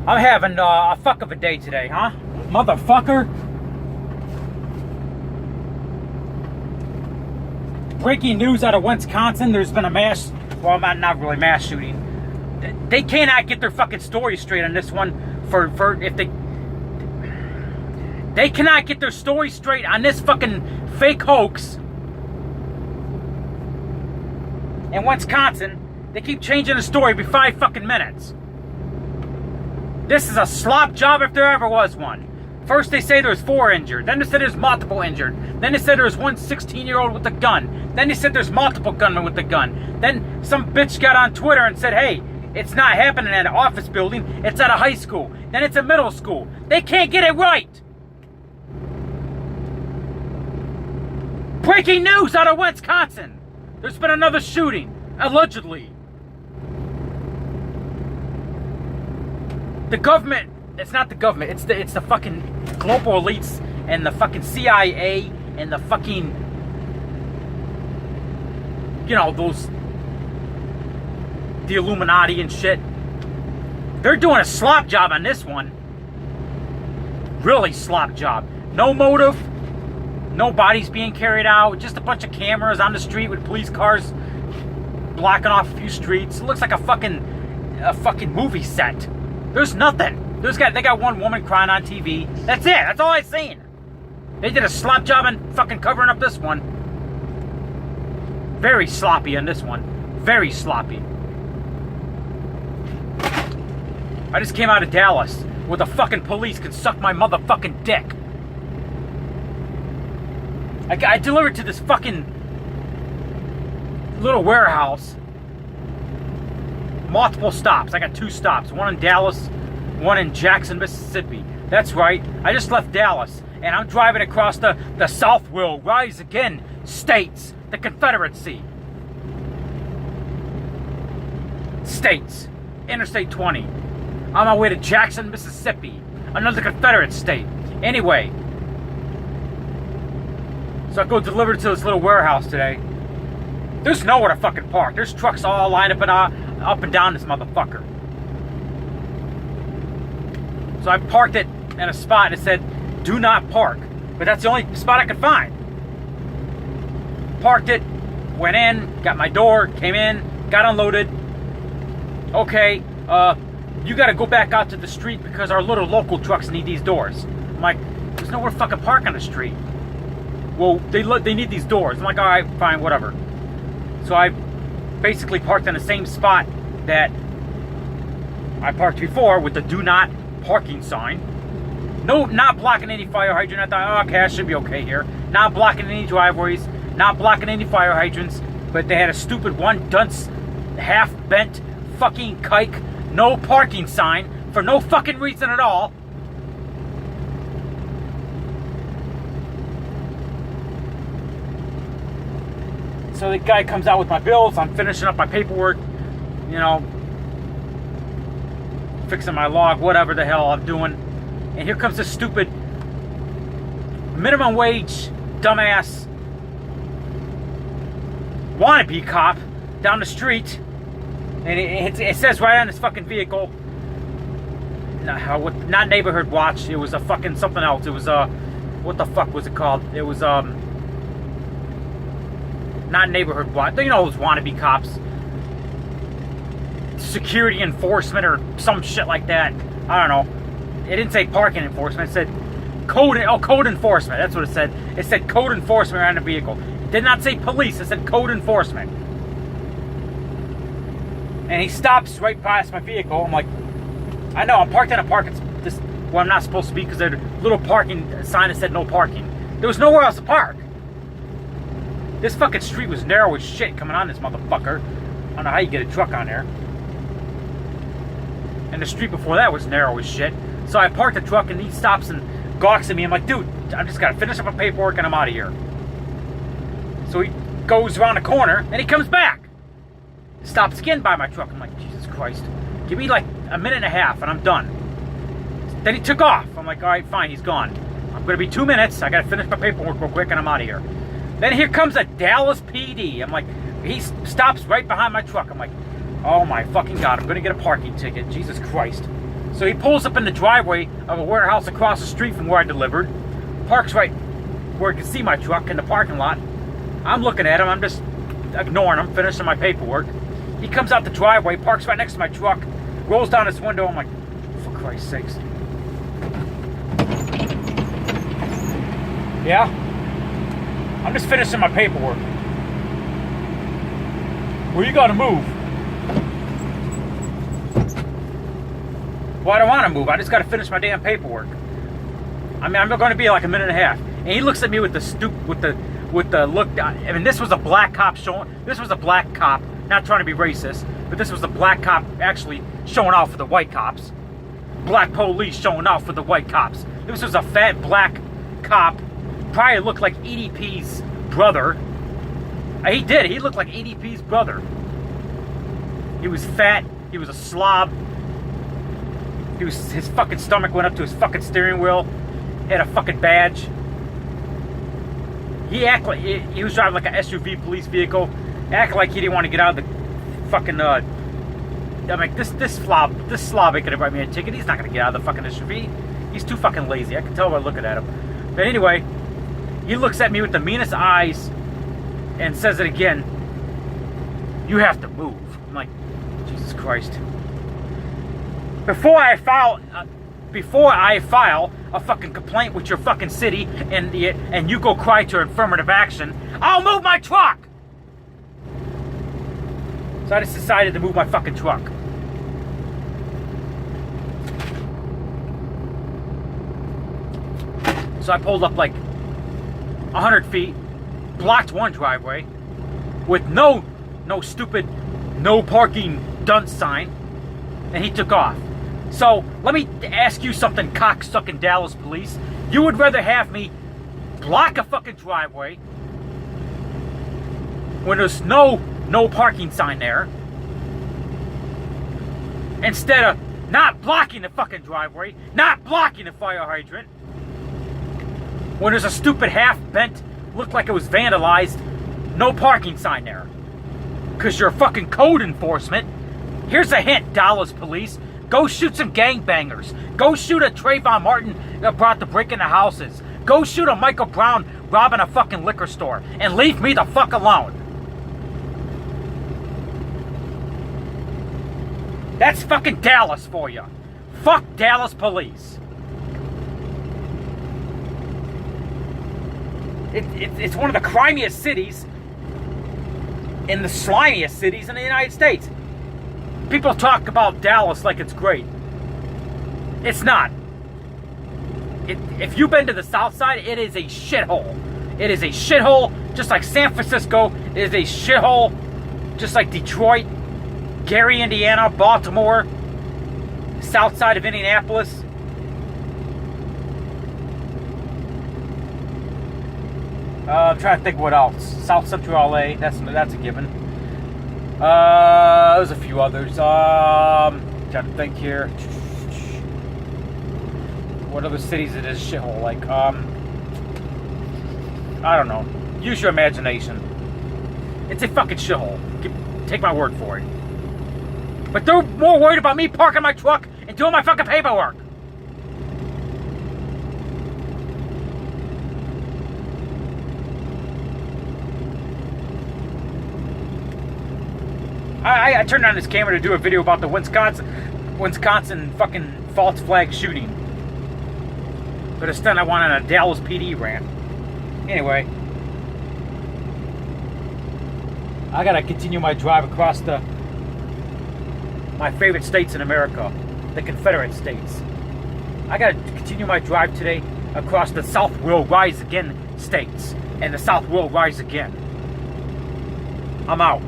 I'm having a fuck of a day today, huh? Motherfucker. Breaking news out of Wisconsin. There's been a mass, well, not really mass shooting. They cannot get their fucking story straight on this one they cannot get their story straight on this fucking fake hoax. In Wisconsin, they keep changing the story every 5 fucking minutes. This is a slop job if there ever was one. First they say there's 4 injured. Then they said there's multiple injured. Then they said there's one 16-year-old with a gun. Then they said there's multiple gunmen with a gun. Then some bitch got on Twitter and said, hey, it's not happening at an office building. It's at a high school. Then it's a middle school. They can't get it right. Breaking news out of Wisconsin. There's been another shooting, allegedly. The government, it's not the government, it's the fucking global elites and the fucking CIA and the fucking, you know, the Illuminati and shit. They're doing a slop job on this one. Really slop job. No motive. No bodies being carried out. Just a bunch of cameras on the street with police cars blocking off a few streets. It looks like a fucking movie set. There's nothing. They got one woman crying on TV. That's it. That's all I've seen. They did a slop job on fucking covering up this one. Very sloppy on this one. Very sloppy. I just came out of Dallas where the fucking police can suck my motherfucking dick. I delivered to this fucking little warehouse. Multiple stops. I got 2 stops. One in Dallas, one in Jackson, Mississippi. That's right. I just left Dallas. And I'm driving across the South will rise again states. The Confederacy. States. Interstate 20. On my way to Jackson, Mississippi. Another Confederate state. Anyway. So I go deliver to this little warehouse today. There's nowhere to fucking park. There's trucks all lined up and down this motherfucker. So I parked it in a spot and it said, do not park. But that's the only spot I could find. Parked it, went in, got my door, came in, got unloaded. Okay, you gotta go back out to the street because our little local trucks need these doors. I'm like, there's nowhere to fucking park on the street. Well, they need these doors. I'm like, all right, fine, whatever. So I basically parked in the same spot that I parked before with the do not parking sign. No, not blocking any fire hydrant. I thought, oh, okay, I should be okay here. Not blocking any driveways, not blocking any fire hydrants, but they had a stupid one dunce, half bent fucking kike, no parking sign for no fucking reason at all. So the guy comes out with my bills. I'm finishing up my paperwork, you know, fixing my log, whatever the hell I'm doing. And here comes this stupid minimum wage, dumbass, wannabe cop down the street. And it says right on this fucking vehicle, not neighborhood watch. It was a fucking something else. It was what the fuck was it called? It was not neighborhood watch. You know those wannabe cops. Security enforcement or some shit like that. I don't know. It didn't say parking enforcement. It said code enforcement. That's what it said. It said code enforcement on the vehicle. It did not say police. It said code enforcement. And he stops right past my vehicle. I'm like, I know, I'm parked in a parking where I'm not supposed to be because there's a little parking sign that said no parking. There was nowhere else to park. This fucking street was narrow as shit coming on this motherfucker. I don't know how you get a truck on there. And the street before that was narrow as shit. So I parked the truck and he stops and gawks at me. I'm like, dude, I'm just gotta finish up my paperwork and I'm out of here. So he goes around the corner and he comes back. Stops again by my truck. I'm like, Jesus Christ. Give me like a minute and a half and I'm done. Then he took off. I'm like, all right, fine, he's gone. I'm gonna be 2 minutes. I gotta finish my paperwork real quick and I'm out of here. Then here comes a Dallas PD. I'm like, he stops right behind my truck. I'm like, oh my fucking God, I'm gonna get a parking ticket. Jesus Christ. So he pulls up in the driveway of a warehouse across the street from where I delivered, parks right where he can see my truck in the parking lot. I'm looking at him, I'm just ignoring him, finishing my paperwork. He comes out the driveway, parks right next to my truck, rolls down his window. I'm like, for Christ's sakes. Yeah? I'm just finishing my paperwork. Where you gonna move? Well, I don't want to move. I just got to finish my damn paperwork. I mean, I'm going to be like a minute and a half. And he looks at me with the look. I mean, this was a black cop showing. This was a black cop, not trying to be racist, but this was a black cop actually showing off for the white cops. Black police showing off for the white cops. This was a fat black cop. Probably looked like EDP's brother. He did. He looked like EDP's brother. He was fat. He was a slob. His fucking stomach went up to his fucking steering wheel. Had a fucking badge. He acted like he was driving like an SUV police vehicle. Acted like he didn't want to get out of the fucking. I'm like, this slob ain't gonna write me a ticket. He's not gonna get out of the fucking SUV. He's too fucking lazy. I can tell by looking at him. But anyway, he looks at me with the meanest eyes and says it again. You have to move. I'm like, Jesus Christ. Before I file a fucking complaint with your fucking city and you go cry to affirmative action, I'll move my truck. So I just decided to move my fucking truck. So I pulled up like 100 feet, blocked one driveway with no stupid no parking dunce sign, and he took off. So, let me ask you something, cocksucking Dallas police. You would rather have me block a fucking driveway when there's no parking sign there, instead of not blocking the fucking driveway, not blocking the fire hydrant, when there's a stupid half-bent, looked like it was vandalized, no parking sign there. Because you're fucking code enforcement. Here's a hint, Dallas police. Go shoot some gangbangers. Go shoot a Trayvon Martin that brought the break into houses. Go shoot a Michael Brown robbing a fucking liquor store. And leave me the fuck alone. That's fucking Dallas for you. Fuck Dallas police. It's one of the crimiest cities in the slimiest cities in the United States. People talk about Dallas like it's great. It's not. If you've been to the South Side, it is a shithole. It is a shithole, just like San Francisco. It is a shithole, just like Detroit, Gary, Indiana, Baltimore, South Side of Indianapolis. I'm trying to think what else. South Central LA, that's a given. There's a few others. Trying to think here. What other cities it is shithole? Like, I don't know. Use your imagination. It's a fucking shithole. Take my word for it. But they're more worried about me parking my truck and doing my fucking paperwork. I turned on this camera to do a video about the Wisconsin fucking false flag shooting. But instead I went on a Dallas PD rant. Anyway. I gotta continue my drive across my favorite states in America. The Confederate States. I gotta continue my drive today across the South Will Rise Again states. And the South will rise again. I'm out.